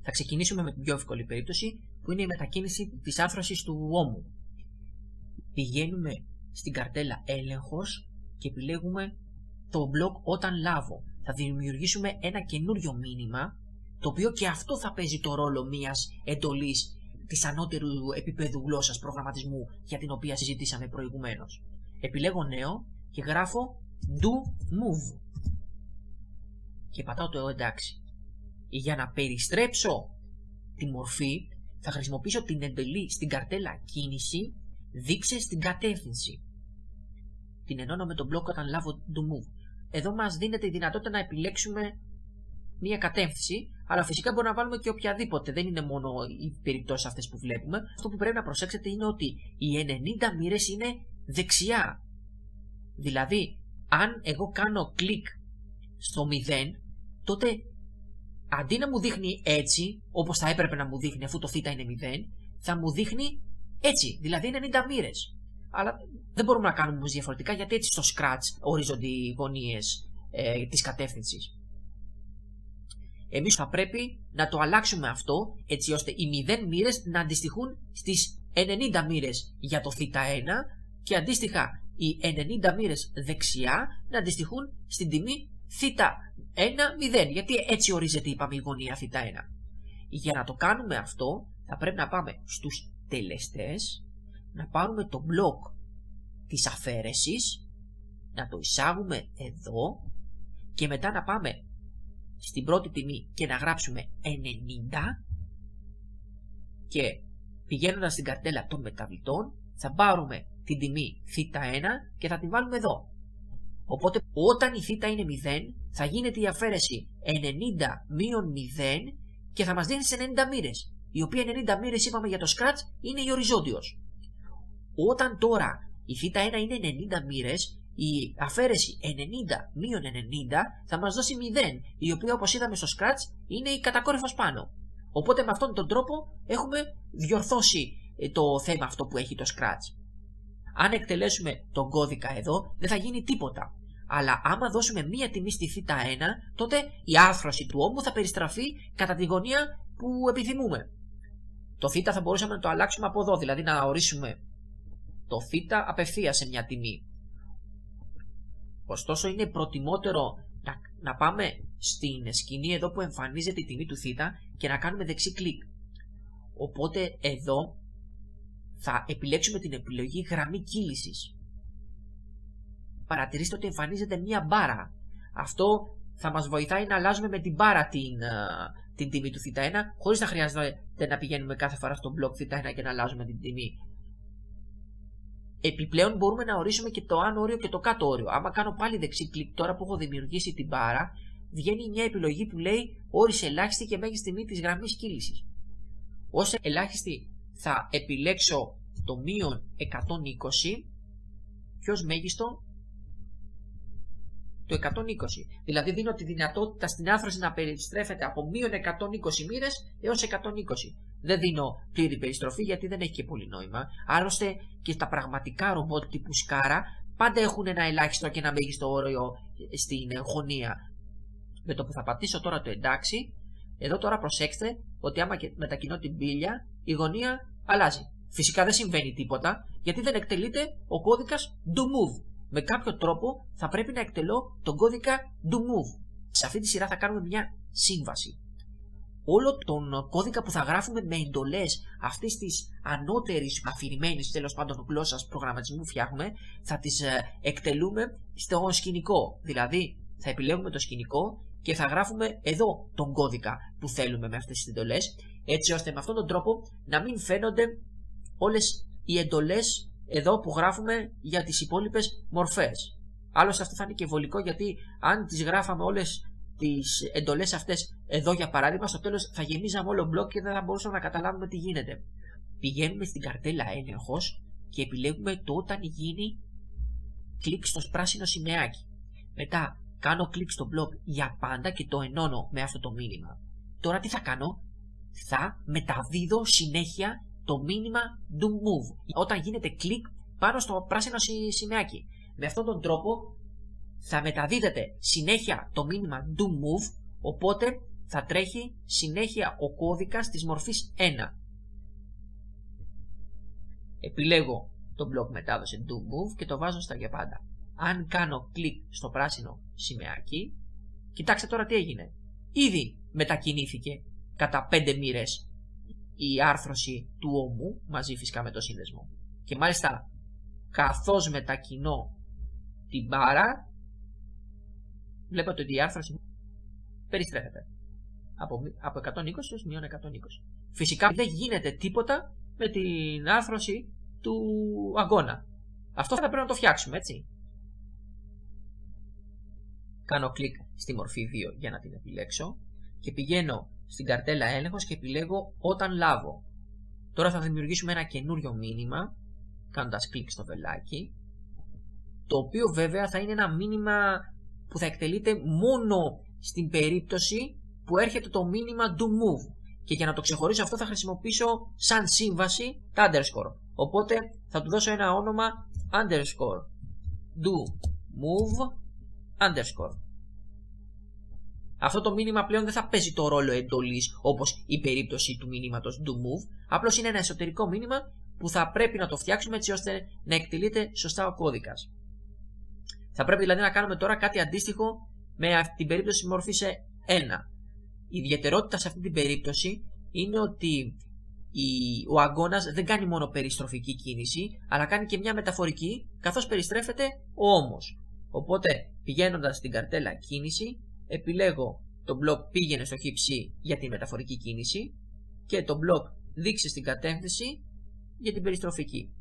Θα ξεκινήσουμε με την πιο εύκολη περίπτωση, που είναι η μετακίνηση της άρθρωσης του ώμου. Πηγαίνουμε στην καρτέλα έλεγχος και επιλέγουμε το μπλοκ όταν λάβω. Θα δημιουργήσουμε ένα καινούριο μήνυμα, το οποίο και αυτό θα παίζει το ρόλο μιας εντολής της ανώτερου επίπεδου γλώσσας προγραμματισμού για την οποία συζητήσαμε προηγουμένως. Επιλέγω νέο και γράφω do move και πατάω το εντάξει. Για να περιστρέψω τη μορφή θα χρησιμοποιήσω την εντολή στην καρτέλα κίνηση δείξε στην κατεύθυνση. Την ενώνω με τον μπλοκ όταν λάβω do move. Εδώ μας δίνεται η δυνατότητα να επιλέξουμε μία κατεύθυνση, αλλά φυσικά μπορούμε να βάλουμε και οποιαδήποτε. Δεν είναι μόνο οι περιπτώσεις αυτές που βλέπουμε. Αυτό που πρέπει να προσέξετε είναι ότι οι 90 μοίρες είναι δεξιά. Δηλαδή, αν εγώ κάνω κλικ στο 0, τότε αντί να μου δείχνει έτσι, όπως θα έπρεπε να μου δείχνει αφού το θ είναι 0, θα μου δείχνει έτσι, δηλαδή 90 μοίρες. Αλλά δεν μπορούμε να κάνουμε όμως διαφορετικά, γιατί έτσι στο Scratch ορίζονται οι γωνίες της κατεύθυνσης. Εμείς θα πρέπει να το αλλάξουμε αυτό, έτσι ώστε οι 0 μοίρες να αντιστοιχούν στις 90 μοίρες για το θ1 και αντίστοιχα οι 90 μοίρες δεξιά να αντιστοιχούν στην τιμή θ1 0, γιατί έτσι ορίζεται είπαμε η γωνία θ1. Για να το κάνουμε αυτό θα πρέπει να πάμε στους τελεστές, να πάρουμε το μπλοκ της αφαίρεσης, να το εισάγουμε εδώ και μετά να πάμε στην πρώτη τιμή και να γράψουμε 90 και πηγαίνοντας στην καρτέλα των μεταβλητών θα πάρουμε την τιμή θ1 και θα την βάλουμε εδώ. Οπότε όταν η θ είναι 0 θα γίνεται η αφαίρεση 90 μείον 0 και θα μας δίνει τις 90 μοίρες, η οποία 90 μοίρες είπαμε για το Scratch είναι η οριζόντιος. Όταν τώρα η θ1 είναι 90 μοίρες, η αφαίρεση 90 μείον 90 θα μας δώσει 0, η οποία όπως είδαμε στο Scratch είναι η κατακόρυφος πάνω. Οπότε με αυτόν τον τρόπο έχουμε διορθώσει το θέμα αυτό που έχει το Scratch. Αν εκτελέσουμε τον κώδικα εδώ δεν θα γίνει τίποτα. Αλλά άμα δώσουμε μία τιμή στη θ1, τότε η άρθρωση του ώμου θα περιστραφεί κατά τη γωνία που επιθυμούμε. Το θ θα μπορούσαμε να το αλλάξουμε από εδώ, δηλαδή να ορίσουμε το θ απευθείας σε μια τιμή. Ωστόσο είναι προτιμότερο να πάμε στην σκηνή εδώ που εμφανίζεται η τιμή του θ και να κάνουμε δεξί κλικ. Οπότε εδώ θα επιλέξουμε την επιλογή γραμμή κύλησης. Παρατηρήστε ότι εμφανίζεται μία μπάρα. Αυτό θα μας βοηθάει να αλλάζουμε με την μπάρα την τιμή του θ1 χωρίς να χρειάζεται να πηγαίνουμε κάθε φορά στο μπλοκ θ1 και να αλλάζουμε την τιμή. Επιπλέον μπορούμε να ορίσουμε και το άνω όριο και το κάτω όριο. Άμα κάνω πάλι δεξί κλικ τώρα που έχω δημιουργήσει την μπάρα, βγαίνει μια επιλογή που λέει όρισε ελάχιστη και μέγιστη τιμή της γραμμής κύλησης. Ως ελάχιστη θα επιλέξω το μείον 120 και ως μέγιστο το 120. Δηλαδή δίνω τη δυνατότητα στην άρθρωση να περιστρέφεται από μείον 120 μοίρες έως 120. Δεν δίνω πλήρη περιστροφή γιατί δεν έχει και πολύ νόημα. Άλλωστε και τα πραγματικά ρομπότ τύπου Σκάρα πάντα έχουν ένα ελάχιστο και ένα μέγιστο όριο στην γωνία. Με το που θα πατήσω τώρα το εντάξει, εδώ τώρα προσέξτε ότι άμα μετακινώ την πύλια, η γωνία αλλάζει. Φυσικά δεν συμβαίνει τίποτα γιατί δεν εκτελείται ο κώδικας do move. Με κάποιο τρόπο θα πρέπει να εκτελώ τον κώδικα do move. Σε αυτή τη σειρά θα κάνουμε μια σύμβαση. Όλο τον κώδικα που θα γράφουμε με εντολές αυτής της ανώτερης αφηρημένης τέλος πάντων γλώσσας προγραμματισμού φτιάχνουμε, θα τις εκτελούμε στο σκηνικό. Δηλαδή θα επιλέγουμε το σκηνικό και θα γράφουμε εδώ τον κώδικα που θέλουμε με αυτές τις εντολές, έτσι ώστε με αυτόν τον τρόπο να μην φαίνονται όλες οι εντολές εδώ που γράφουμε για τις υπόλοιπες μορφές. Άλλωστε αυτό θα είναι και βολικό γιατί αν τις γράφαμε όλες τις εντολές αυτές εδώ για παράδειγμα, στο τέλος θα γεμίζαμε όλο μπλοκ και δεν θα μπορούσαμε να καταλάβουμε τι γίνεται. Πηγαίνουμε στην καρτέλα έλεγχος και επιλέγουμε το όταν γίνει κλικ στο πράσινο σημαίακι. Μετά κάνω κλικ στο μπλοκ για πάντα και το ενώνω με αυτό το μήνυμα. Τώρα τι θα κάνω? Θα μεταδίδω συνέχεια το μήνυμα do move όταν γίνεται κλικ πάνω στο πράσινο σημαίακι. Με αυτόν τον τρόπο θα μεταδίδεται συνέχεια το μήνυμα do move, οπότε θα τρέχει συνέχεια ο κώδικας της μορφής 1. Επιλέγω το μπλοκ μετάδοση do move και το βάζω στα για πάντα. Αν κάνω κλικ στο πράσινο σημαίακι, κοιτάξτε τώρα τι έγινε. Ήδη μετακινήθηκε κατά 5 μοίρες η άρθρωση του ώμου, μαζί φυσικά με το σύνδεσμο. Και μάλιστα, καθώς μετακινώ την μπάρα, βλέπετε ότι η άρθρωση περιστρέφεται από 120 έως μείον 120. Φυσικά δεν γίνεται τίποτα με την άρθρωση του αγώνα. Αυτό θα πρέπει να το φτιάξουμε, έτσι. Κάνω κλικ στη μορφή 2 για να την επιλέξω και πηγαίνω στην καρτέλα έλεγχος και επιλέγω όταν λάβω. Τώρα θα δημιουργήσουμε ένα καινούριο μήνυμα κάνοντας κλικ στο βελάκι, το οποίο βέβαια θα είναι ένα μήνυμα που θα εκτελείται μόνο στην περίπτωση που έρχεται το μήνυμα do move. Και για να το ξεχωρίσω αυτό θα χρησιμοποιήσω σαν σύμβαση τα underscore. Οπότε θα του δώσω ένα όνομα underscore do move underscore. Αυτό το μήνυμα πλέον δεν θα παίζει το ρόλο εντολής όπως η περίπτωση του μήνυματος do move. Απλώς είναι ένα εσωτερικό μήνυμα που θα πρέπει να το φτιάξουμε έτσι ώστε να εκτελείται σωστά ο κώδικας. Θα πρέπει δηλαδή να κάνουμε τώρα κάτι αντίστοιχο με την περίπτωση μορφής 1. Η ιδιαιτερότητα σε αυτή την περίπτωση είναι ότι ο αγώνας δεν κάνει μόνο περιστροφική κίνηση, αλλά κάνει και μια μεταφορική, καθώς περιστρέφεται ο ώμος. Οπότε πηγαίνοντας στην καρτέλα κίνηση, επιλέγω το μπλοκ πήγαινε στο χύψη για τη μεταφορική κίνηση και το μπλοκ δείξει στην κατεύθυνση για την περιστροφική.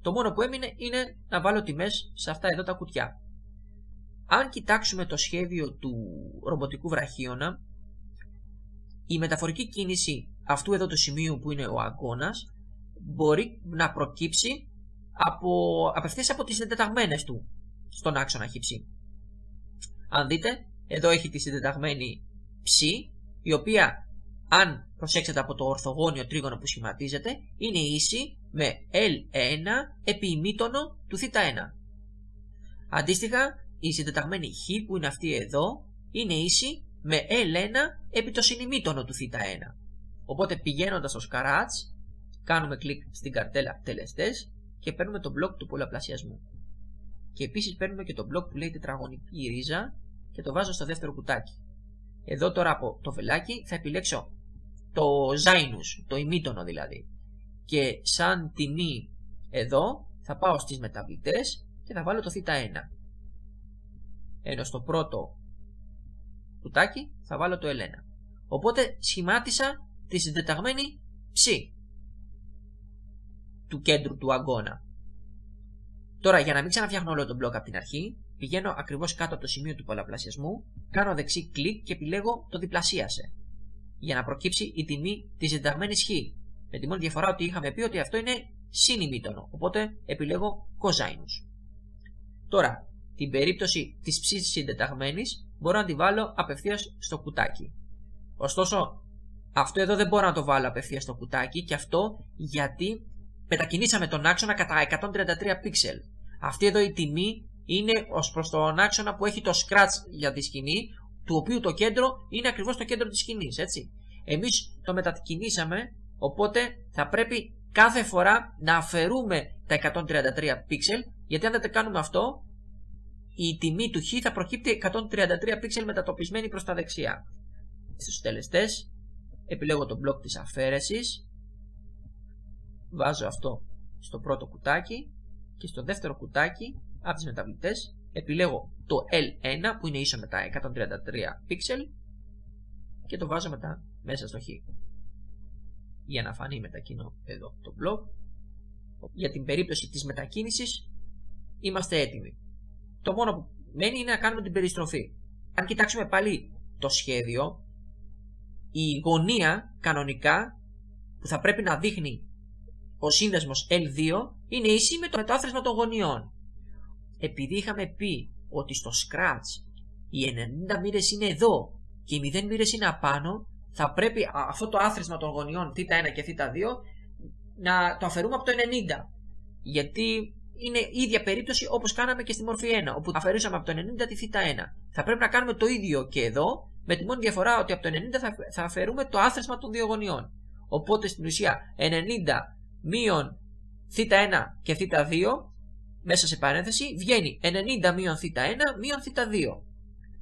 Το μόνο που έμεινε είναι να βάλω τιμές σε αυτά εδώ τα κουτιά. Αν κοιτάξουμε το σχέδιο του ρομποτικού βραχίωνα, η μεταφορική κίνηση αυτού εδώ του σημείου που είναι ο αγώνας μπορεί να προκύψει απευθείας από τις συντεταγμένες του στον άξονα χύψη. Αν δείτε, εδώ έχει τη συντεταγμένη ψ, η οποία αν προσέξετε από το ορθογώνιο τρίγωνο που σχηματίζεται είναι ίση με L1 επί ημίτονο του θ1. Αντίστοιχα, η συντεταγμένη χ που είναι αυτή εδώ είναι ίση με L1 επί το συνημίτονο του θ1. Οπότε πηγαίνοντας στο Scratch, κάνουμε κλικ στην καρτέλα τελεστές και παίρνουμε το μπλοκ του πολλαπλασιασμού. Και επίσης παίρνουμε και το μπλοκ που λέει τετραγωνική ρίζα και το βάζω στο δεύτερο κουτάκι. Εδώ τώρα από το βελάκι θα επιλέξω το Zinus, το ημίτονο δηλαδή. Και σαν τιμή εδώ θα πάω στις μεταβλητές και θα βάλω το θ1. Ενώ στο πρώτο κουτάκι θα βάλω το L1. Οπότε σχημάτισα τη συντεταγμένη ψ του κέντρου του αγώνα. Τώρα για να μην ξαναφτιάχνω όλο τον μπλοκ από την αρχή, πηγαίνω ακριβώς κάτω από το σημείο του πολλαπλασιασμού, κάνω δεξί κλικ και επιλέγω το διπλασίασε. Για να προκύψει η τιμή της συντεταγμένης χ. Με τη μόνη διαφορά ότι είχαμε πει ότι αυτό είναι συνημίτονο. Οπότε επιλέγω cosine. Τώρα, την περίπτωση της ψ συντεταγμένης μπορώ να τη βάλω απευθείας στο κουτάκι. Ωστόσο, αυτό εδώ δεν μπορώ να το βάλω απευθείας στο κουτάκι και αυτό γιατί μετακινήσαμε τον άξονα κατά 133 πίξελ. Αυτή εδώ η τιμή είναι ως προς τον άξονα που έχει το scratch για τη σκηνή, του οποίου το κέντρο είναι ακριβώς το κέντρο της σκηνής, έτσι. Εμείς το μετακινήσαμε, οπότε θα πρέπει κάθε φορά να αφαιρούμε τα 133 πίξελ, γιατί αν δεν το κάνουμε αυτό, η τιμή του χ θα προκύπτει 133 πίξελ μετατοπισμένη προς τα δεξιά. Στους τελεστές επιλέγω το μπλοκ της αφαίρεσης, βάζω αυτό στο πρώτο κουτάκι και στο δεύτερο κουτάκι από τις μεταβλητές επιλέγω το L1 που είναι ίσο με τα 133 πίξελ και το βάζω μετά μέσα στο χ. Για να φανεί μετακινώ εδώ το μπλοκ. Για την περίπτωση της μετακίνησης είμαστε έτοιμοι. Το μόνο που μένει είναι να κάνουμε την περιστροφή. Αν κοιτάξουμε πάλι το σχέδιο, η γωνία κανονικά που θα πρέπει να δείχνει ο σύνδεσμος L2 είναι ίση με το άθροισμα των γωνιών. Επειδή είχαμε πει ότι στο Scratch οι 90 μοίρες είναι εδώ και οι 0 μοίρες είναι απάνω, θα πρέπει αυτό το άθροισμα των γωνιών θ1 και θ2 να το αφαιρούμε από το 90. Γιατί είναι η ίδια περίπτωση όπως κάναμε και στη μορφή 1, όπου αφαιρούσαμε από το 90 τη θ1. Θα πρέπει να κάνουμε το ίδιο και εδώ, με τη μόνη διαφορά ότι από το 90 θα αφαιρούμε το άθροισμα των δύο γωνιών. Οπότε στην ουσία 90 μείον θ1 και θ2 μέσα σε παρένθεση βγαίνει 90 μείον θ1 μείον θ2.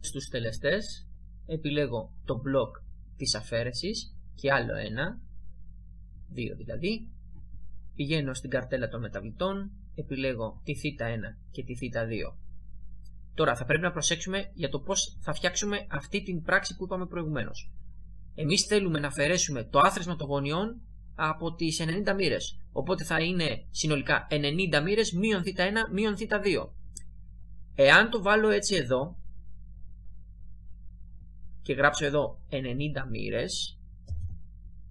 Στους τελεστές επιλέγω το μπλοκ της αφαίρεσης και άλλο ένα, 2 δηλαδή. Πηγαίνω στην καρτέλα των μεταβλητών, επιλέγω τη θ1 και τη θ2. Τώρα θα πρέπει να προσέξουμε για το πώς θα φτιάξουμε αυτή την πράξη που είπαμε προηγουμένως. Εμείς θέλουμε να αφαιρέσουμε το άθροισμα των γωνιών από τις 90 μοίρες. Οπότε θα είναι συνολικά 90 μοίρες μείον θ1 μείον θ2. Εάν το βάλω έτσι εδώ και γράψω εδώ 90 μοίρες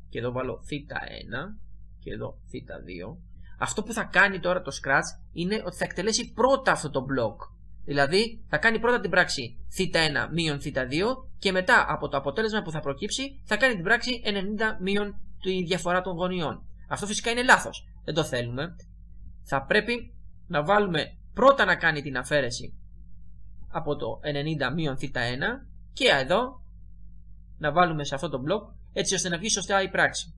και εδώ βάλω θ1 και εδώ θ2, αυτό που θα κάνει τώρα το Scratch είναι ότι θα εκτελέσει πρώτα αυτό το μπλοκ. Δηλαδή θα κάνει πρώτα την πράξη θ1 μείον θ2 και μετά από το αποτέλεσμα που θα προκύψει θα κάνει την πράξη 90 μείον τη διαφορά των γωνιών. Αυτό φυσικά είναι λάθος. Δεν το θέλουμε. Θα πρέπει να βάλουμε πρώτα να κάνει την αφαίρεση από το 90 μείον θ1 και εδώ να βάλουμε σε αυτό το μπλοκ έτσι ώστε να βγει σωστά η πράξη.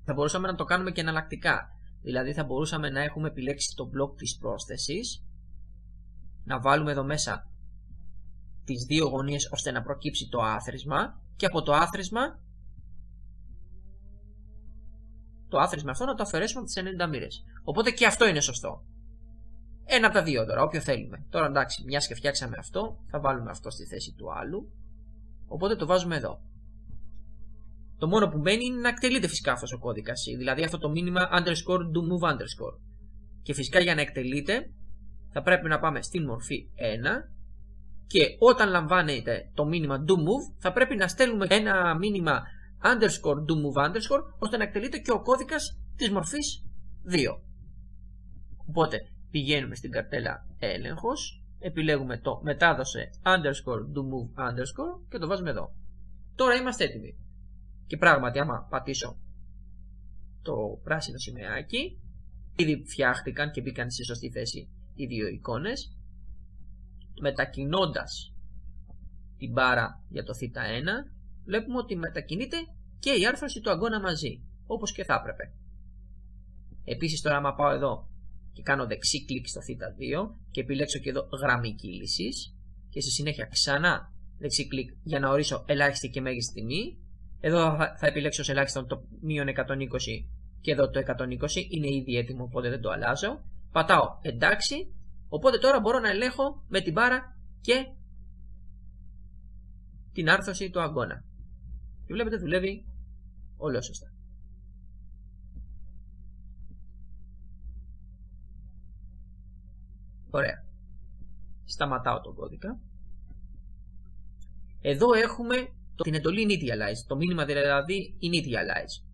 Θα μπορούσαμε να το κάνουμε και εναλλακτικά. Δηλαδή θα μπορούσαμε να έχουμε επιλέξει το μπλοκ της πρόσθεσης, να βάλουμε εδώ μέσα τις δύο γωνίες ώστε να προκύψει το άθροισμα και από το άθροισμα αυτό να το αφαιρέσουμε από τις 90 μοίρες. Οπότε και αυτό είναι σωστό. Ένα από τα δύο τώρα, όποιο θέλουμε. Τώρα εντάξει, μιας και φτιάξαμε αυτό, θα βάλουμε αυτό στη θέση του άλλου. Οπότε το βάζουμε εδώ. Το μόνο που μένει είναι να εκτελείται φυσικά αυτός ο κώδικας, δηλαδή αυτό το μήνυμα underscore do move underscore. Και φυσικά για να εκτελείται θα πρέπει να πάμε στην μορφή 1 και όταν λαμβάνεται το μήνυμα do move θα πρέπει να στέλνουμε ένα μήνυμα underscore do move underscore ώστε να εκτελείται και ο κώδικας της μορφής 2. Οπότε πηγαίνουμε στην καρτέλα έλεγχος, επιλέγουμε το μετάδοσε underscore do move underscore και το βάζουμε εδώ. Τώρα είμαστε έτοιμοι. Και πράγματι άμα πατήσω το πράσινο σημαίακι, ήδη φτιάχτηκαν και μπήκαν στη σωστή θέση οι δύο εικόνες. Μετακινώντας την μπάρα για το θ1, βλέπουμε ότι μετακινείται και η άρθρωση του αγκώνα μαζί, όπως και θα έπρεπε. Επίσης τώρα άμα πάω εδώ και κάνω δεξί κλικ στο θ2 και επιλέξω και εδώ γραμμή κύλησης και στη συνέχεια ξανά δεξί κλικ για να ορίσω ελάχιστη και μέγιστη τιμή, εδώ θα επιλέξω ως ελάχιστο το μείον 120 και εδώ το 120, είναι ήδη έτοιμο οπότε δεν το αλλάζω. Πατάω εντάξει, οπότε τώρα μπορώ να ελέγχω με την μπάρα και την άρθρωση του αγκώνα. Και βλέπετε δουλεύει όλο σωστά. Ωραία. Σταματάω τον κώδικα. Εδώ έχουμε την εντολή initialize, το μήνυμα δηλαδή initialize.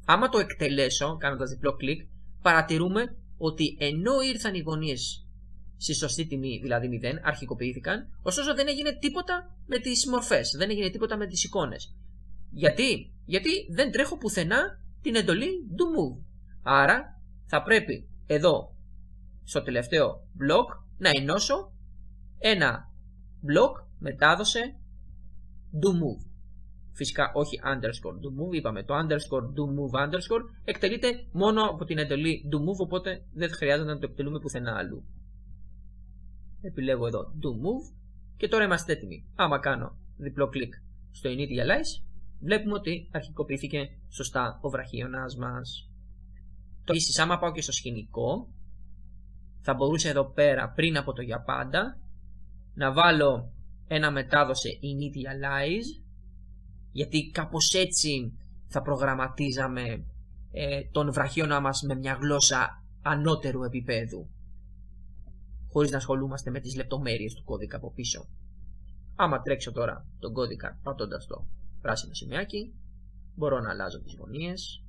Άμα το εκτελέσω κάνοντας διπλό κλικ, παρατηρούμε ότι ενώ ήρθαν οι γωνίες στη σωστή τιμή, δηλαδή 0, αρχικοποιήθηκαν, ωστόσο δεν έγινε τίποτα με τις μορφές, δεν έγινε τίποτα με τις εικόνες. Γιατί δεν τρέχω πουθενά την εντολή do move. Άρα θα πρέπει εδώ στο τελευταίο μπλοκ να ενώσω ένα μπλοκ μετάδοσε do move. Φυσικά όχι underscore do move, είπαμε το underscore do move underscore εκτελείται μόνο από την εντολή do move, οπότε δεν χρειάζεται να το εκτελούμε πουθενά αλλού. Επιλέγω εδώ do move και τώρα είμαστε έτοιμοι. Άμα κάνω διπλό κλικ στο initialize, βλέπουμε ότι αρχικοποιήθηκε σωστά ο βραχίωνας μας. Επίσης, άμα πάω και στο σκηνικό, θα μπορούσα εδώ πέρα πριν από το για πάντα να βάλω ένα μετάδοσε initialize, γιατί κάπως έτσι θα προγραμματίζαμε τον βραχίωνα μας με μια γλώσσα ανώτερου επίπεδου, χωρίς να ασχολούμαστε με τις λεπτομέρειες του κώδικα από πίσω. Άμα τρέξω τώρα τον κώδικα πατώντας το πράσινο σημαίακι, μπορώ να αλλάζω τις γωνίες.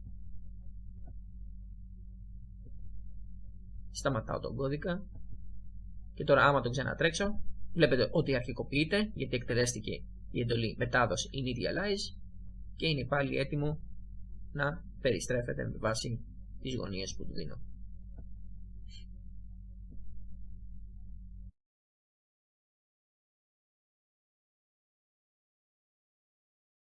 Σταματάω τον κώδικα και τώρα άμα τον ξανατρέξω, βλέπετε ότι αρχικοποιείται γιατί εκτελέστηκε η εντολή μετάδοση initialize και είναι πάλι έτοιμο να περιστρέφεται με βάση τις γωνίες που του δίνω.